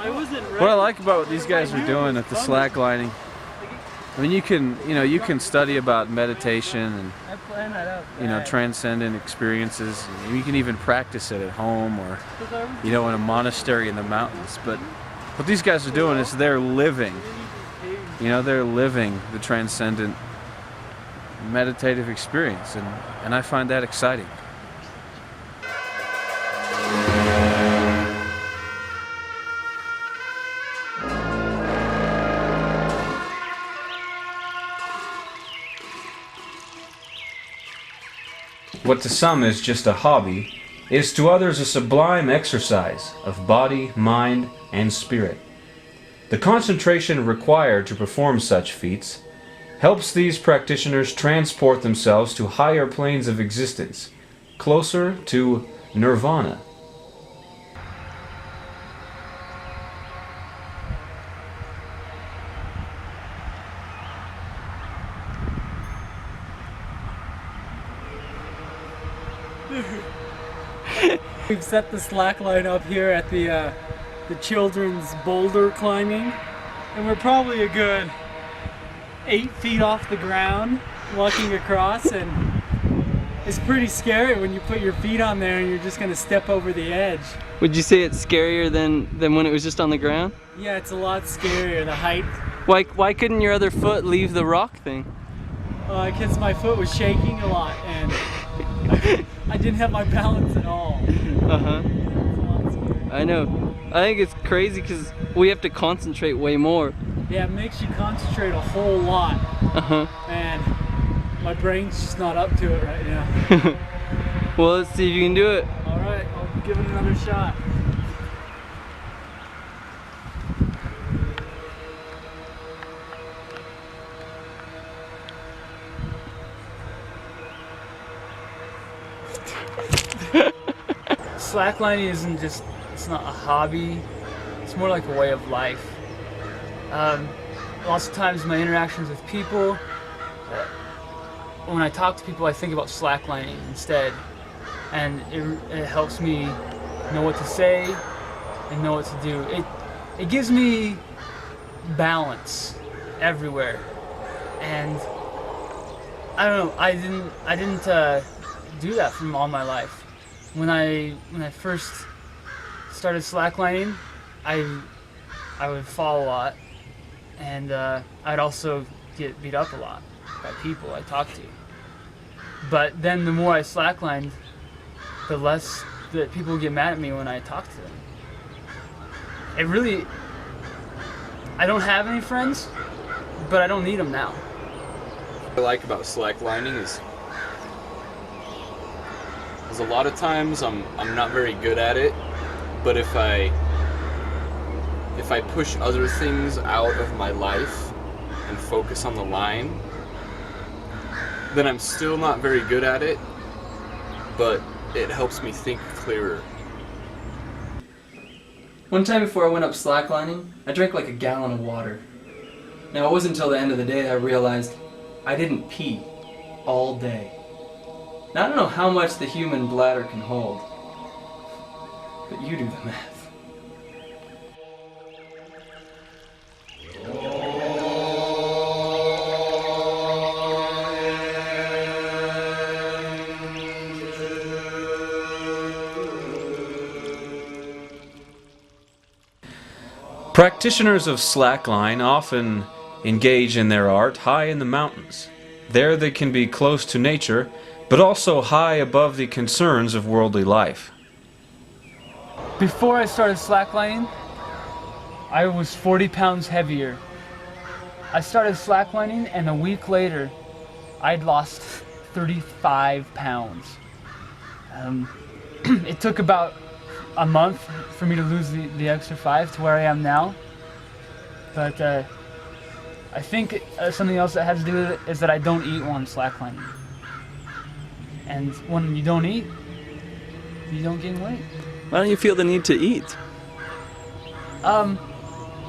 What I like about what these guys are doing at the slacklining, I mean, you can study about meditation and transcendent experiences. You can even practice it at home or in a monastery in the mountains. But what these guys are doing is they're living the transcendent meditative experience, and I find that exciting. What to some is just a hobby, is to others a sublime exercise of body, mind, and spirit. The concentration required to perform such feats helps these practitioners transport themselves to higher planes of existence, closer to nirvana. We've set the slackline up here at the children's boulder climbing, and we're probably a good 8 feet off the ground walking across, and it's pretty scary when you put your feet on there and you're just going to step over the edge. Would you say it's scarier than when it was just on the ground? Yeah, it's a lot scarier, the height. Why couldn't your other foot leave the rock thing? Because my foot was shaking a lot and I didn't have my balance at all. Uh-huh. I know. I think it's crazy because we have to concentrate way more. Yeah, it makes you concentrate a whole lot. Uh-huh. And my brain's just not up to it right now. Well, let's see if you can do it. Alright, I'll give it another shot. Slacklining isn't just, it's not a hobby, it's more like a way of life. Lots of times my interactions with people, when I talk to people I think about slacklining instead, and it helps me know what to say and know what to do. It gives me balance everywhere, and I don't know, I didn't do that from all my life. When I first started slacklining, I would fall a lot, and I'd also get beat up a lot by people I talked to. But then the more I slacklined, the less that people would get mad at me when I talked to them. It really, I don't have any friends, but I don't need them now. What I like about slacklining is a lot of times I'm not very good at it, but if I push other things out of my life and focus on the line, then I'm still not very good at it, but it helps me think clearer. One time before I went up slacklining, I drank like a gallon of water. Now it wasn't until the end of the day that I realized I didn't pee all day. Now I don't know how much the human bladder can hold, but you do the math. Practitioners of slackline often engage in their art high in the mountains. There they can be close to nature, but also high above the concerns of worldly life. Before I started slacklining, I was 40 pounds heavier. I started slacklining, and a week later, I'd lost 35 pounds. It took about a month for me to lose the extra 5 to where I am now. But I think something else that has to do with it is that I don't eat while I'm slacklining. And when you don't eat, you don't gain weight. Why don't you feel the need to eat?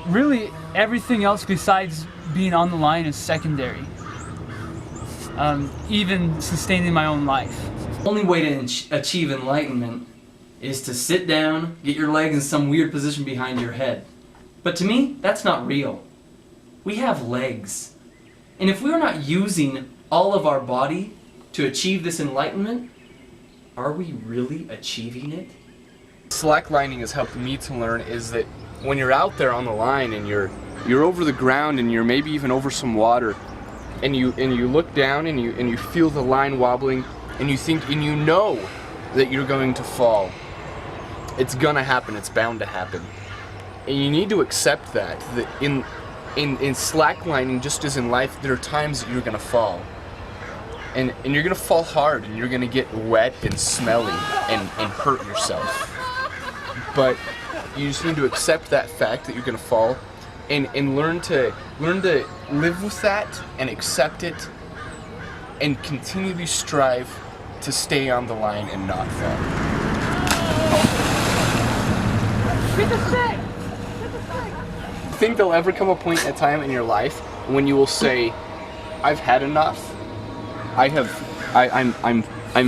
Really, everything else besides being on the line is secondary. Even sustaining my own life. The only way to achieve enlightenment is to sit down, get your legs in some weird position behind your head. But to me, that's not real. We have legs. And if we are not using all of our body to achieve this enlightenment, are we really achieving it? Slacklining has helped me to learn is that when you're out there on the line and you're over the ground and you're maybe even over some water, and you look down and you feel the line wobbling, and you think and you know that you're going to fall. It's gonna happen. It's bound to happen, and you need to accept that in slacklining, just as in life, there are times that you're gonna fall, and you're gonna fall hard, and you're gonna get wet and smelly and hurt yourself. But you just need to accept that fact that you're gonna fall, and learn to live with that and accept it, and continually strive to stay on the line and not fall. I think there'll ever come a point in time in your life when you will say, "I've had enough. I'm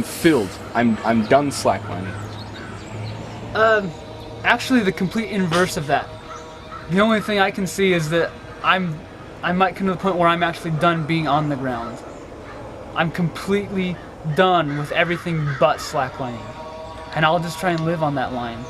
filled. I'm done slacklining." Actually, the complete inverse of that. The only thing I can see is that I might come to the point where I'm actually done being on the ground. I'm completely done with everything but slacklining, and I'll just try and live on that line.